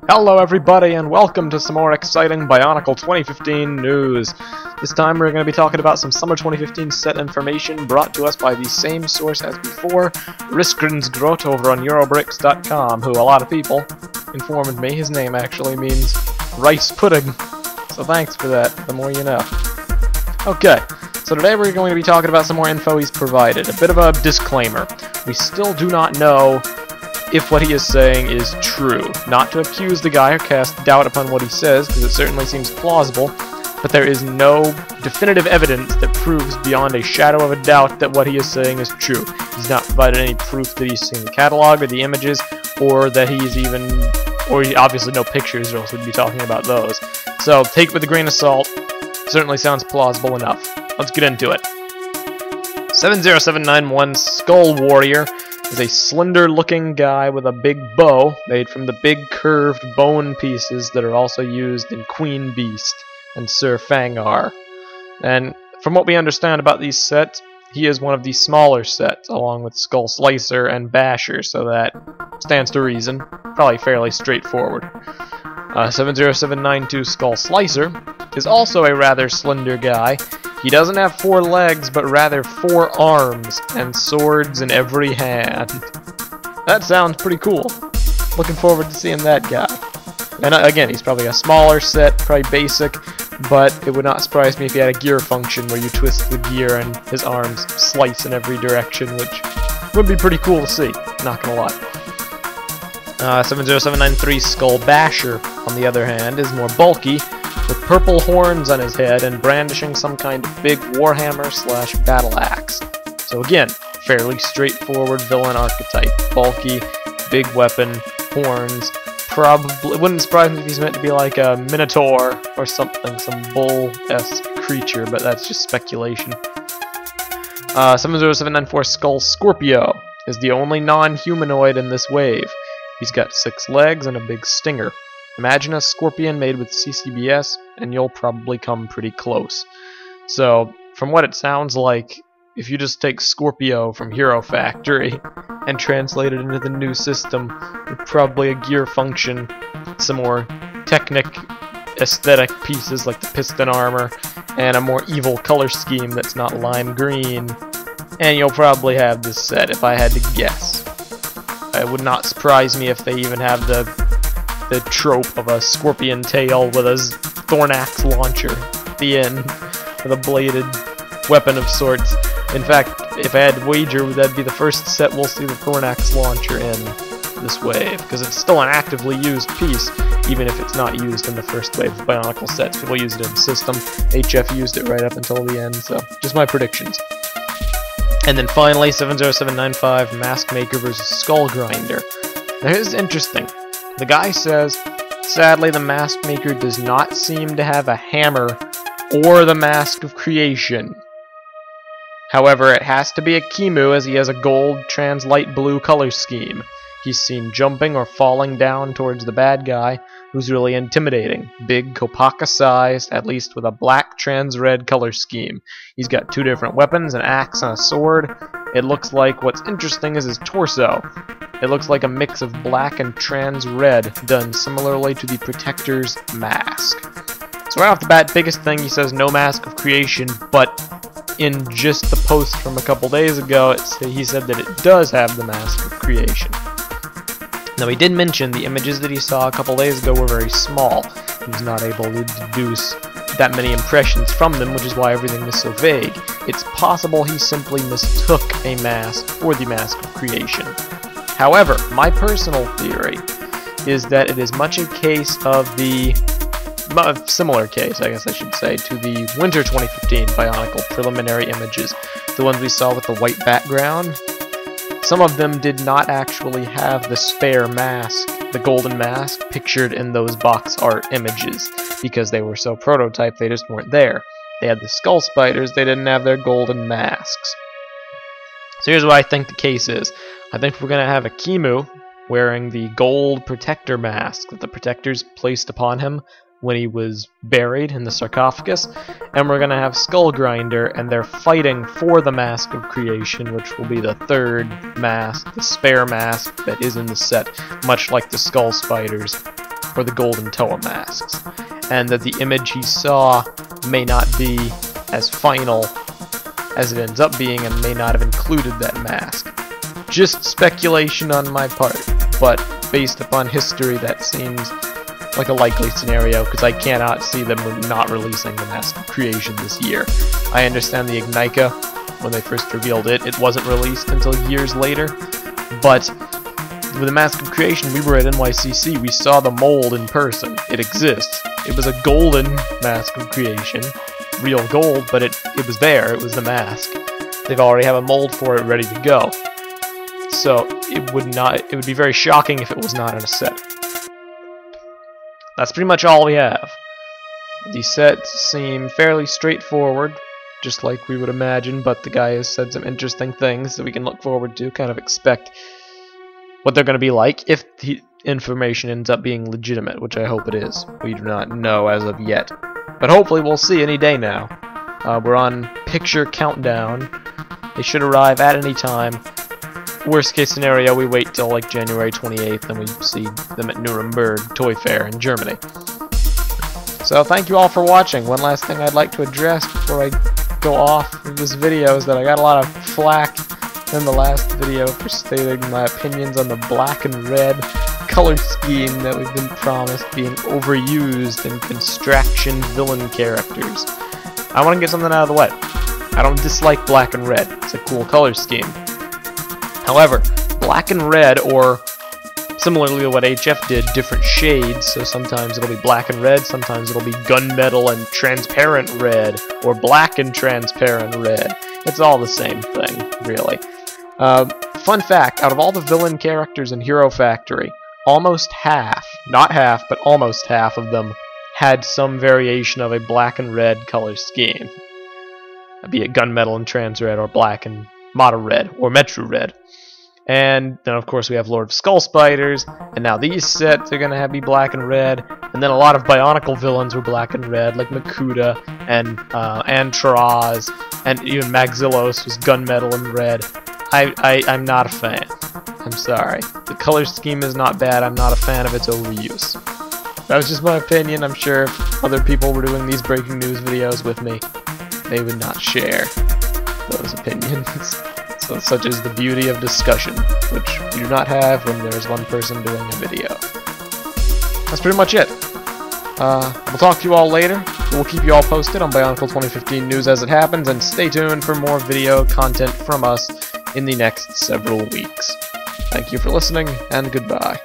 Hello everybody and welcome to some more exciting Bionicle 2015 news. This time we're going to be talking about some summer 2015 set information brought to us by the same source as before, Riskrensgrot over on Eurobricks.com, who a lot of people informed me his name actually means rice pudding. So thanks for that, the more you know. Okay, so today we're going to be talking about some more info he's provided. A bit of a disclaimer. We still do not know if what he is saying is true. Not to accuse the guy or cast doubt upon what he says, because it certainly seems plausible, but there is no definitive evidence that proves beyond a shadow of a doubt that what he is saying is true. He's not provided any proof that he's seen the catalog or the images, or that he's even, or obviously no pictures, or else we'd be talking about those. So take it with a grain of salt. Certainly sounds plausible enough. Let's get into it. 70791 Skull Warrior is a slender-looking guy with a big bow made from the big curved bone pieces that are also used in Queen Beast and Sir Fangar. And from what we understand about these sets, he is one of the smaller sets, along with Skull Slicer and Basher, so that stands to reason. Probably fairly straightforward. 70792 Skull Slicer is also a rather slender guy. He doesn't have 4 legs, but rather 4 arms, and swords in every hand. That sounds pretty cool. Looking forward to seeing that guy. And again, he's probably a smaller set, probably basic, but it would not surprise me if he had a gear function where you twist the gear and his arms slice in every direction, which would be pretty cool to see, not gonna lie. 70793 Skull Basher, on the other hand, is more bulky, with purple horns on his head and brandishing some kind of big warhammer / battle axe. So again, fairly straightforward villain archetype. Bulky, big weapon, horns. Probably, it wouldn't surprise me if he's meant to be like a minotaur or something, some bull-esque creature, but that's just speculation. 70794 Skull Scorpio is the only non-humanoid in this wave. He's got 6 legs and a big stinger. Imagine a scorpion made with CCBS, and you'll probably come pretty close. So, from what it sounds like, if you just take Scorpio from Hero Factory and translate it into the new system, with probably a gear function, some more Technic aesthetic pieces like the piston armor, and a more evil color scheme that's not lime green, and you'll probably have this set if I had to guess. It would not surprise me if they even have the trope of a scorpion tail with a thornax launcher at the end, with a bladed weapon of sorts. In fact, if I had to wager, that'd be the first set we'll see the thornax launcher in this wave, because it's still an actively used piece, even if it's not used in the first wave of Bionicle sets. People use it in the system. HF used it right up until the end, so just my predictions. And then finally, 70795 Mask Maker vs. Skull Grinder. Now this is interesting. The guy says, sadly the Mask Maker does not seem to have a hammer or the Mask of Creation. However, it has to be a Kimu, as he has a gold trans light blue color scheme. He's seen jumping or falling down towards the bad guy, who's really intimidating. Big, Kopaka-sized, at least with a black trans red color scheme. He's got 2 different weapons, an axe and a sword. It looks like what's interesting is his torso. It looks like a mix of black and trans red, done similarly to the Protector's mask. So right off the bat, biggest thing, he says no Mask of Creation, but in just the post from a couple days ago, he said that it does have the Mask of Creation. Now he did mention the images that he saw a couple days ago were very small. He was not able to deduce that many impressions from them, which is why everything was so vague. It's possible he simply mistook a mask for the Mask of Creation. However, my personal theory is that it is much a case of the similar case, I guess I should say, to the Winter 2015 Bionicle preliminary images, the ones we saw with the white background. Some of them did not actually have the spare mask, the golden mask, pictured in those box art images, because they were so prototype they just weren't there. They had the skull spiders, they didn't have their golden masks. So here's what I think the case is. I think we're going to have a Kimu wearing the gold Protector mask that the Protectors placed upon him when he was buried in the sarcophagus, and we're going to have Skull Grinder, and they're fighting for the Mask of Creation, which will be the 3rd mask, the spare mask that is in the set, much like the Skull Spiders. or the Golden Toa masks, and that the image he saw may not be as final as it ends up being and may not have included that mask. Just speculation on my part, but based upon history that seems like a likely scenario, because I cannot see them not releasing the Mask of Creation this year. I understand the Ignica, when they first revealed it, it wasn't released until years later, but with the Mask of Creation, we were at NYCC, we saw the mold in person. It exists. It was a golden Mask of Creation, real gold, but it was there, it was the mask. They've already have a mold for it ready to go. So it would be very shocking if it was not in a set. That's pretty much all we have. The sets seem fairly straightforward, just like we would imagine, but the guy has said some interesting things that we can look forward to, kind of expect what they're going to be like if the information ends up being legitimate, which I hope it is. We do not know as of yet. But hopefully we'll see any day now. We're on picture countdown. They should arrive at any time. Worst case scenario, we wait till like January 28th and we see them at Nuremberg Toy Fair in Germany. So thank you all for watching. One last thing I'd like to address before I go off of this video is that I got a lot of flack in the last video for stating my opinions on the black and red color scheme that we've been promised being overused in Construction villain characters. I want to get something out of the way. I don't dislike black and red. It's a cool color scheme. However, black and red, or similarly to what HF did, different shades, so sometimes it'll be black and red, sometimes it'll be gunmetal and transparent red, or black and transparent red. It's all the same thing, really. Fun fact, out of all the villain characters in Hero Factory, almost half, not half, but almost half of them had some variation of a black and red color scheme. Be it gunmetal and trans red, or black and mono red, or metro red. And then of course we have Lord of Skull Spiders, and now these sets are going to be black and red, and then a lot of Bionicle villains were black and red, like Makuta and Antraz, and even Maxillos was gunmetal and red. I'm not a fan. I'm sorry. The color scheme is not bad, I'm not a fan of its overuse. That was just my opinion. I'm sure if other people were doing these breaking news videos with me, they would not share those opinions. So, such is the beauty of discussion, which we do not have when there's one person doing a video. That's pretty much it. We'll talk to you all later. We'll keep you all posted on Bionicle 2015 news as it happens, and stay tuned for more video content from us in the next several weeks. Thank you for listening, and goodbye.